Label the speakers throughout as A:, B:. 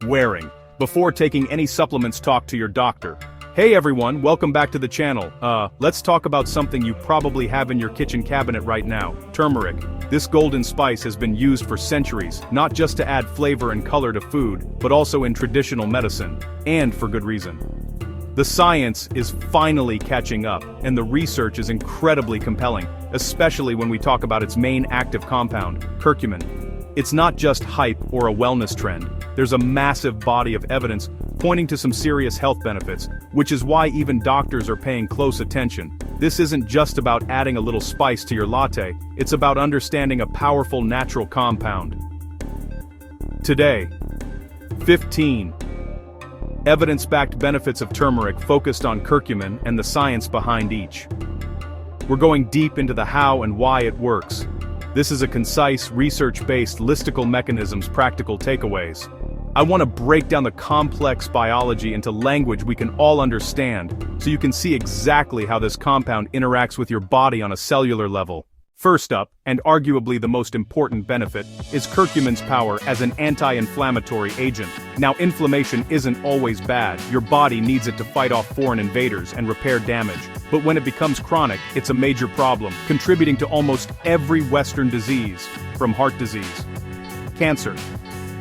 A: wearing. Before taking any supplements, talk to your doctor. Hey everyone, welcome back to the channel. Let's talk about something you probably have in your kitchen cabinet right now. Turmeric. This golden spice has been used for centuries, not just to add flavor and color to food, but also in traditional medicine. And for good reason. The science is finally catching up, and the research is incredibly compelling, especially when we talk about its main active compound, curcumin. It's not just hype or a wellness trend. There's a massive body of evidence pointing to some serious health benefits, which is why even doctors are paying close attention. This isn't just about adding a little spice to your latte, it's about understanding a powerful natural compound. Today, 15 evidence-backed benefits of turmeric focused on curcumin and the science behind each. We're going deep into the how and why it works. This is a concise, research-based listicle mechanisms practical takeaways. I want to break down the complex biology into language we can all understand, so you can see exactly how this compound interacts with your body on a cellular level. First up, and arguably the most important benefit, is curcumin's power as an anti-inflammatory agent. Now, inflammation isn't always bad. Your body needs it to fight off foreign invaders and repair damage. But when it becomes chronic, it's a major problem, contributing to almost every Western disease, from heart disease, cancer,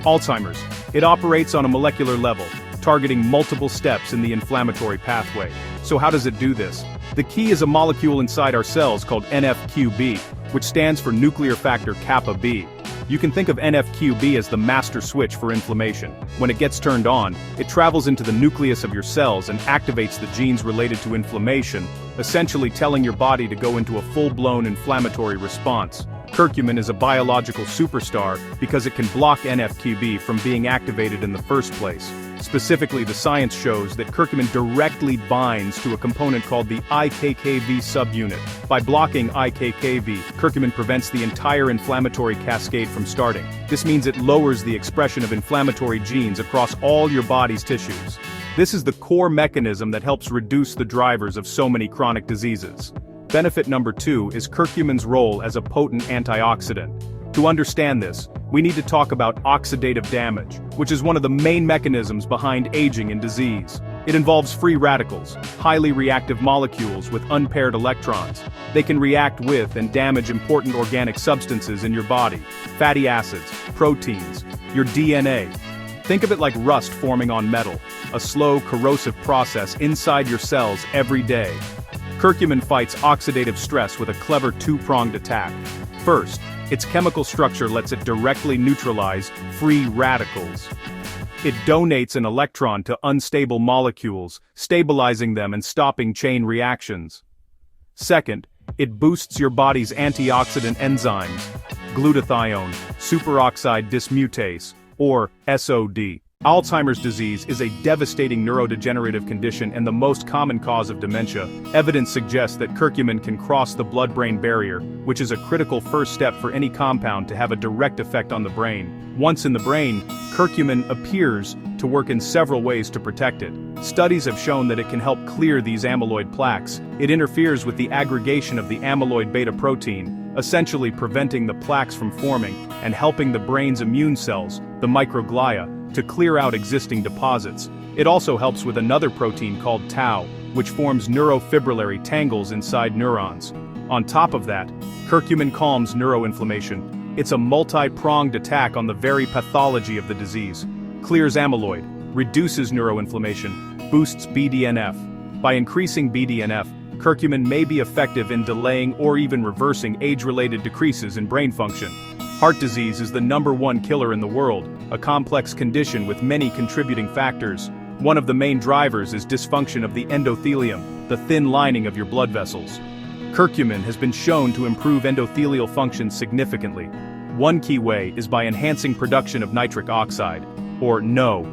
A: Alzheimer's. It operates on a molecular level, targeting multiple steps in the inflammatory pathway. So how does it do this? The key is a molecule inside our cells called NF-κB, which stands for nuclear factor kappa B. You can think of NF-κB as the master switch for inflammation. When it gets turned on, it travels into the nucleus of your cells and activates the genes related to inflammation, essentially telling your body to go into a full-blown inflammatory response. Curcumin is a biological superstar because it can block NF-κB from being activated in the first place. Specifically, the science shows that curcumin directly binds to a component called the IKKV subunit. By blocking IKKV, curcumin prevents the entire inflammatory cascade from starting. This means it lowers the expression of inflammatory genes across all your body's tissues. This is the core mechanism that helps reduce the drivers of so many chronic diseases. Benefit number 2 is curcumin's role as a potent antioxidant. To understand this, we need to talk about oxidative damage, which is one of the main mechanisms behind aging and disease. It involves free radicals, highly reactive molecules with unpaired electrons. They can react with and damage important organic substances in your body, fatty acids, proteins, your DNA. Think of it like rust forming on metal, a slow, corrosive process inside your cells every day. Curcumin fights oxidative stress with a clever two-pronged attack. First, its chemical structure lets it directly neutralize free radicals. It donates an electron to unstable molecules, stabilizing them and stopping chain reactions. Second, it boosts your body's antioxidant enzymes, glutathione, superoxide dismutase, or SOD. Alzheimer's disease is a devastating neurodegenerative condition and the most common cause of dementia. Evidence suggests that curcumin can cross the blood-brain barrier, which is a critical first step for any compound to have a direct effect on the brain. Once in the brain, curcumin appears to work in several ways to protect it. Studies have shown that it can help clear these amyloid plaques. It interferes with the aggregation of the amyloid beta protein, essentially preventing the plaques from forming and helping the brain's immune cells, the microglia, to clear out existing deposits. It also helps with another protein called tau, which forms neurofibrillary tangles inside neurons. On top of that, curcumin calms neuroinflammation. It's a multi-pronged attack on the very pathology of the disease. Clears amyloid, reduces neuroinflammation, boosts BDNF. By increasing BDNF, curcumin may be effective in delaying or even reversing age-related decreases in brain function. Heart disease is the #1 killer in the world, a complex condition with many contributing factors. One of the main drivers is dysfunction of the endothelium, the thin lining of your blood vessels. Curcumin has been shown to improve endothelial function significantly. One key way is by enhancing production of nitric oxide, or NO.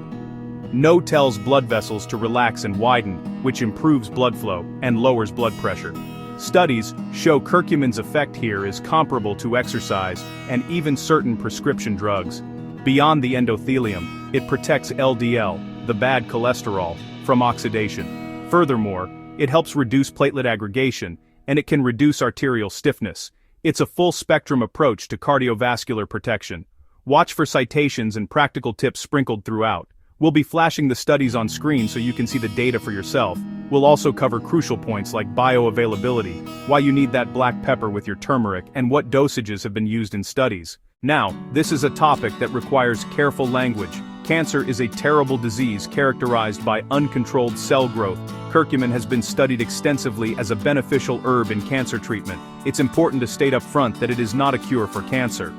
A: NO tells blood vessels to relax and widen, which improves blood flow and lowers blood pressure. Studies show curcumin's effect here is comparable to exercise and even certain prescription drugs. Beyond the endothelium, it protects LDL, the bad cholesterol, from oxidation. Furthermore, it helps reduce platelet aggregation, and it can reduce arterial stiffness. It's a full-spectrum approach to cardiovascular protection. Watch for citations and practical tips sprinkled throughout. We'll be flashing the studies on screen so you can see the data for yourself. We'll also cover crucial points like bioavailability, why you need that black pepper with your turmeric, and what dosages have been used in studies. Now, this is a topic that requires careful language. Cancer is a terrible disease characterized by uncontrolled cell growth. Curcumin has been studied extensively as a beneficial herb in cancer treatment. It's important to state up front that it is not a cure for cancer.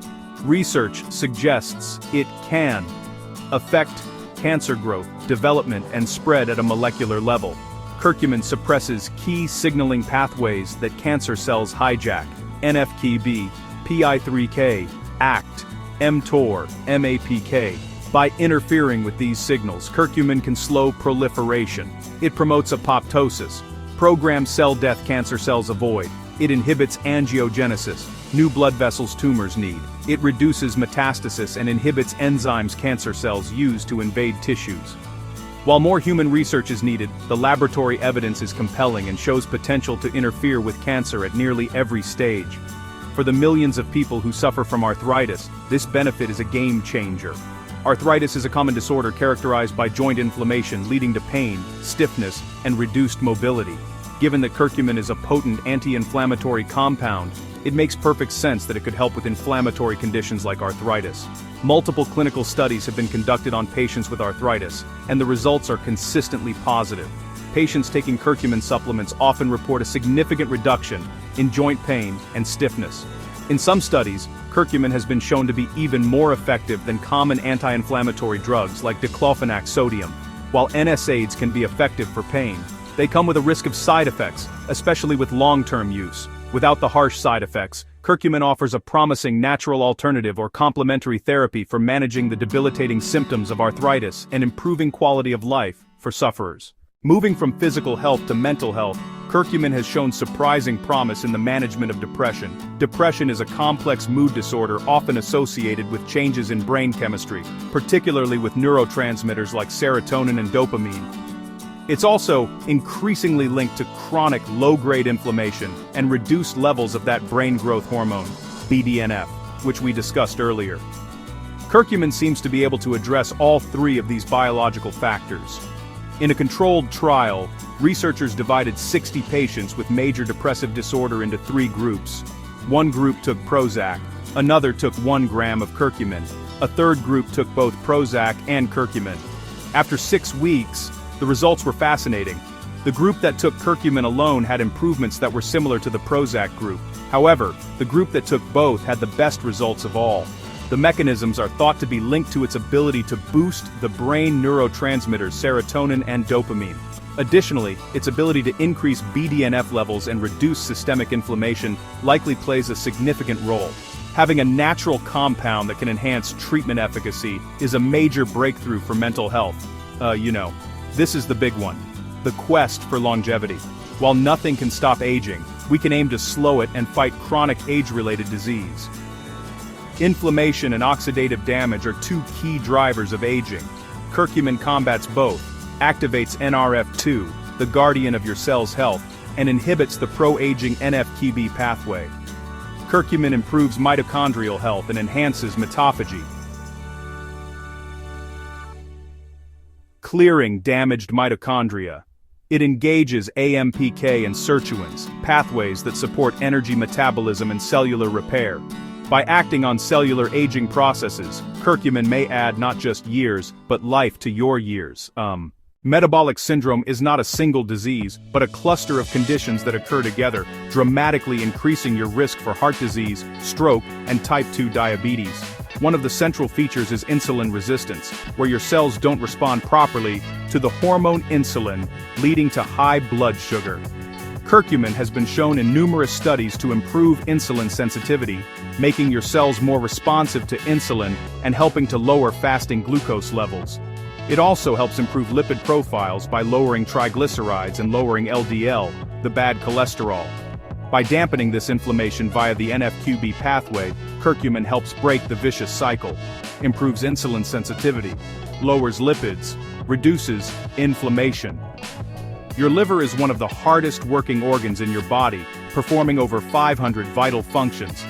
A: Research suggests it can affect cancer growth, development, and spread at a molecular level. Curcumin suppresses key signaling pathways that cancer cells hijack: NF-κB, PI3K, ACT, mTOR, MAPK. By interfering with these signals, curcumin can slow proliferation. It promotes apoptosis, programmed cell death cancer cells avoid. It inhibits angiogenesis, new blood vessels tumors need. It reduces metastasis and inhibits enzymes cancer cells use to invade tissues. While more human research is needed, the laboratory evidence is compelling and shows potential to interfere with cancer at nearly every stage. For the millions of people who suffer from arthritis, this benefit is a game changer. Arthritis is a common disorder characterized by joint inflammation leading to pain, stiffness, and reduced mobility. Given that curcumin is a potent anti-inflammatory compound, it makes perfect sense that it could help with inflammatory conditions like arthritis. Multiple clinical studies have been conducted on patients with arthritis, and the results are consistently positive. Patients taking curcumin supplements often report a significant reduction in joint pain and stiffness. In some studies, curcumin has been shown to be even more effective than common anti-inflammatory drugs like diclofenac sodium. While NSAIDs can be effective for pain, they come with a risk of side effects, especially with long-term use. Without the harsh side effects, curcumin offers a promising natural alternative or complementary therapy for managing the debilitating symptoms of arthritis and improving quality of life for sufferers. Moving from physical health to mental health, curcumin has shown surprising promise in the management of depression. Depression is a complex mood disorder often associated with changes in brain chemistry, particularly with neurotransmitters like serotonin and dopamine. It's also increasingly linked to chronic low-grade inflammation and reduced levels of that brain growth hormone, BDNF, which we discussed earlier. Curcumin seems to be able to address all three of these biological factors. In a controlled trial, researchers divided 60 patients with major depressive disorder into 3 groups. One group took Prozac, another took 1 gram of curcumin, a third group took both Prozac and curcumin. After 6 weeks, the results were fascinating. The group that took curcumin alone had improvements that were similar to the Prozac group. However, the group that took both had the best results of all. The mechanisms are thought to be linked to its ability to boost the brain neurotransmitters serotonin and dopamine. Additionally, its ability to increase BDNF levels and reduce systemic inflammation likely plays a significant role. Having a natural compound that can enhance treatment efficacy is a major breakthrough for mental health. This is the big one. The quest for longevity. While nothing can stop aging, we can aim to slow it and fight chronic age-related disease. Inflammation and oxidative damage are 2 key drivers of aging. Curcumin combats both, activates NRF2, the guardian of your cell's health, and inhibits the pro-aging NF-κB pathway. Curcumin improves mitochondrial health and enhances mitophagy, clearing damaged mitochondria. It engages AMPK and sirtuins, pathways that support energy metabolism and cellular repair. By acting on cellular aging processes, curcumin may add not just years, but life to your years. Metabolic syndrome is not a single disease, but a cluster of conditions that occur together, dramatically increasing your risk for heart disease, stroke, and type 2 diabetes. One of the central features is insulin resistance, where your cells don't respond properly to the hormone insulin, leading to high blood sugar. Curcumin has been shown in numerous studies to improve insulin sensitivity, making your cells more responsive to insulin and helping to lower fasting glucose levels. It also helps improve lipid profiles by lowering triglycerides and lowering LDL, the bad cholesterol. By dampening this inflammation via the NF-κB pathway, curcumin helps break the vicious cycle, improves insulin sensitivity, lowers lipids, reduces inflammation. Your liver is one of the hardest working organs in your body, performing over 500 vital functions.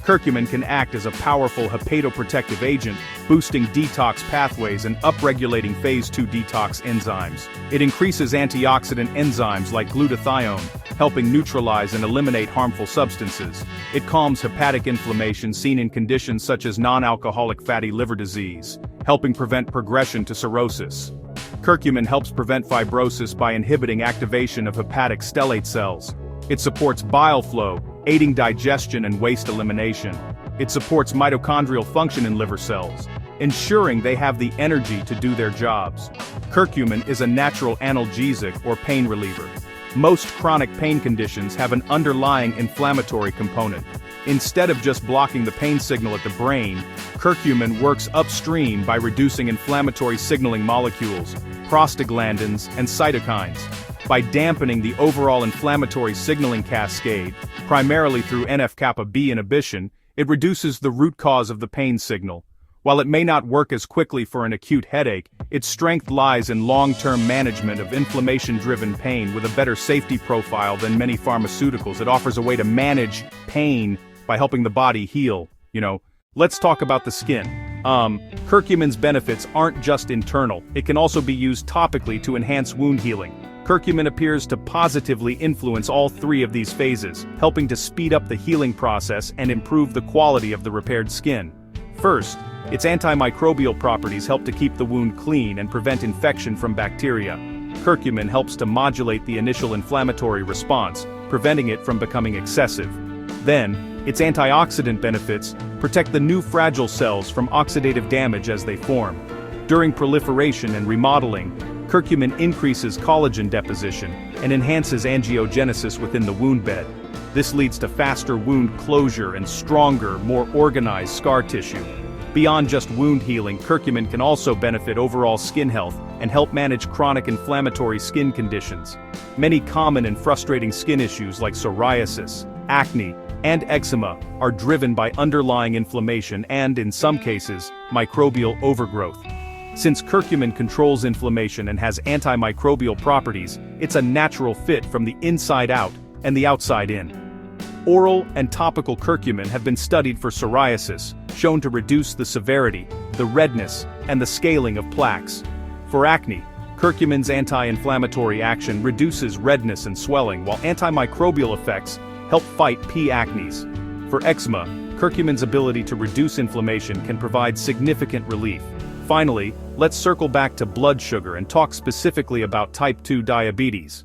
A: Curcumin can act as a powerful hepatoprotective agent, boosting detox pathways and upregulating phase 2 detox enzymes. It increases antioxidant enzymes like glutathione, helping neutralize and eliminate harmful substances. It calms hepatic inflammation seen in conditions such as non-alcoholic fatty liver disease, helping prevent progression to cirrhosis. Curcumin helps prevent fibrosis by inhibiting activation of hepatic stellate cells. It supports bile flow, aiding digestion and waste elimination. It supports mitochondrial function in liver cells, ensuring they have the energy to do their jobs. Curcumin is a natural analgesic or pain reliever. Most chronic pain conditions have an underlying inflammatory component. Instead of just blocking the pain signal at the brain, curcumin works upstream by reducing inflammatory signaling molecules, prostaglandins, and cytokines. By dampening the overall inflammatory signaling cascade, primarily through NF-kappa B inhibition, it reduces the root cause of the pain signal. While it may not work as quickly for an acute headache, its strength lies in long-term management of inflammation-driven pain with a better safety profile than many pharmaceuticals. It offers a way to manage pain by helping the body heal. Let's talk about the skin. Curcumin's benefits aren't just internal, it can also be used topically to enhance wound healing. Curcumin appears to positively influence all three of these phases, helping to speed up the healing process and improve the quality of the repaired skin. First, its antimicrobial properties help to keep the wound clean and prevent infection from bacteria. Curcumin helps to modulate the initial inflammatory response, preventing it from becoming excessive. Then, its antioxidant benefits protect the new fragile cells from oxidative damage as they form. During proliferation and remodeling, curcumin increases collagen deposition and enhances angiogenesis within the wound bed. This leads to faster wound closure and stronger, more organized scar tissue. Beyond just wound healing, curcumin can also benefit overall skin health and help manage chronic inflammatory skin conditions. Many common and frustrating skin issues like psoriasis, acne, and eczema are driven by underlying inflammation and, in some cases, microbial overgrowth. Since curcumin controls inflammation and has antimicrobial properties, it's a natural fit from the inside out and the outside in. Oral and topical curcumin have been studied for psoriasis, shown to reduce the severity, the redness, and the scaling of plaques. For acne, curcumin's anti-inflammatory action reduces redness and swelling, while antimicrobial effects help fight P. acnes. For eczema, curcumin's ability to reduce inflammation can provide significant relief. Finally, let's circle back to blood sugar and talk specifically about type 2 diabetes.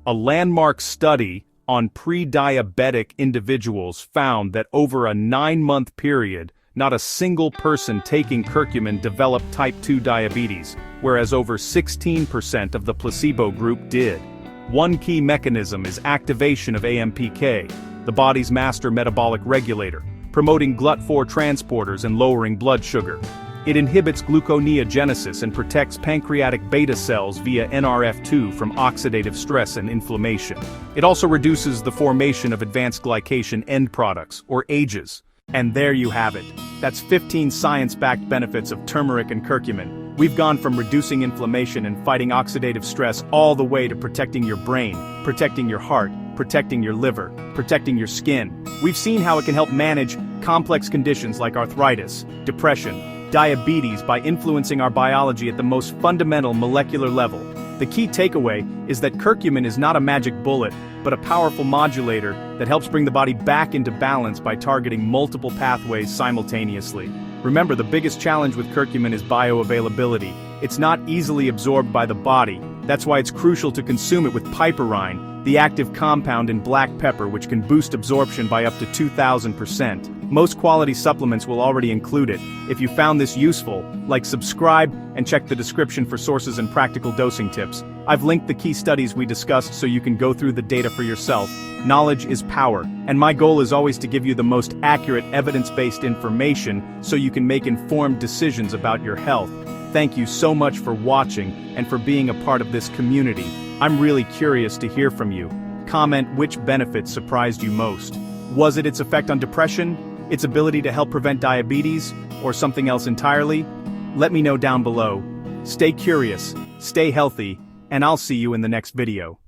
A: A landmark study on pre-diabetic individuals found that over a 9-month period, not a single person taking curcumin developed type 2 diabetes, whereas over 16% of the placebo group did. One key mechanism is activation of AMPK, the body's master metabolic regulator, promoting GLUT4 transporters and lowering blood sugar. It inhibits gluconeogenesis and protects pancreatic beta cells via NRF2 from oxidative stress and inflammation. It also reduces the formation of advanced glycation end products, or AGEs. And there you have it. That's 15 science-backed benefits of turmeric and curcumin. We've gone from reducing inflammation and fighting oxidative stress all the way to protecting your brain, protecting your heart, protecting your liver, protecting your skin. We've seen how it can help manage complex conditions like arthritis, depression, diabetes by influencing our biology at the most fundamental molecular level. The key takeaway is that curcumin is not a magic bullet, but a powerful modulator that helps bring the body back into balance by targeting multiple pathways simultaneously. Remember, the biggest challenge with curcumin is bioavailability. It's not easily absorbed by the body. That's why it's crucial to consume it with piperine, the active compound in black pepper which can boost absorption by up to 2,000%. Most quality supplements will already include it. If you found this useful, subscribe and check the description for sources and practical dosing tips. I've linked the key studies we discussed so you can go through the data for yourself. Knowledge is power, and my goal is always to give you the most accurate evidence-based information so you can make informed decisions about your health. Thank you so much for watching and for being a part of this community. I'm really curious to hear from you. Comment which benefits surprised you most. Was it its effect on depression, its ability to help prevent diabetes, or something else entirely? Let me know down below. Stay curious, stay healthy, and I'll see you in the next video.